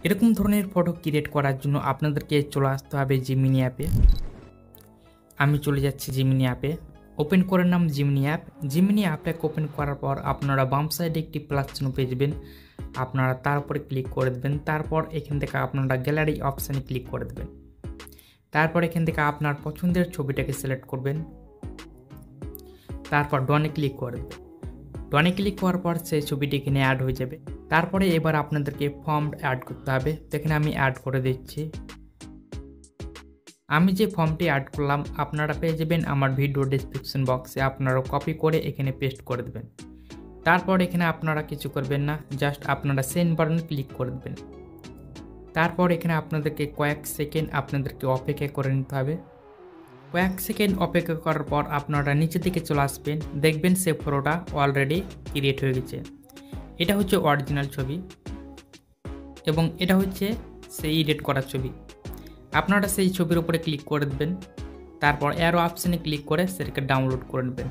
এরকম ধরনের photo create করার জন্য আপনাদেরকে চলে আসতে হবে জিমিনি অ্যাপে। আমি চলে যাচ্ছি জিমিনি অ্যাপে। ওপেন করে নাম জিমিনি অ্যাপ। জিমিনি অ্যাপটাকে ওপেন করার পর আপনারা বাম সাইডে একটি প্লাস চিহ্ন পেয়ে যাবেন, আপনারা তার উপরে ক্লিক করে দেবেন। তারপর এখান থেকে আপনারা গ্যালারি অপশানে ক্লিক করে দেবেন। তারপর এখান থেকে আপনার পছন্দের ছবিটাকে সিলেক্ট করবেন, তারপর ডনে ক্লিক করে দেবেন। ডনে ক্লিক করার পর সেই ছবিটি এখানে অ্যাড হয়ে যাবে। তারপরে এবার আপনাদেরকে ফর্ম অ্যাড করতে হবে, তো এখানে আমি অ্যাড করে দিচ্ছি। আমি যে ফর্মটি অ্যাড করলাম আপনারা পেয়ে যাবেন আমার ভিডিও ডেসক্রিপশন বক্সে, আপনারা কপি করে এখানে পেস্ট করে দেবেন। তারপর এখানে আপনারা কিছু করবেন না, জাস্ট আপনারা সেন্ড বাটনে ক্লিক করে দেবেন। তারপর এখানে আপনাদেরকে কয়েক সেকেন্ড আপনাদেরকে অপেক্ষা করে নিতে হবে। কয়েক সেকেন্ড অপেক্ষা করার পর আপনারা নিচে দিকে চলে আসবেন, দেখবেন সে ফটোটা অলরেডি ক্রিয়েট হয়ে গেছে। এটা হচ্ছে অরিজিনাল ছবি এবং এটা হচ্ছে সেই এডিট করা ছবি। আপনারা সেই ছবির উপরে ক্লিক করে দেবেন, তারপর অ্যারো অপশানে ক্লিক করে সেটাকে ডাউনলোড করে নেবেন।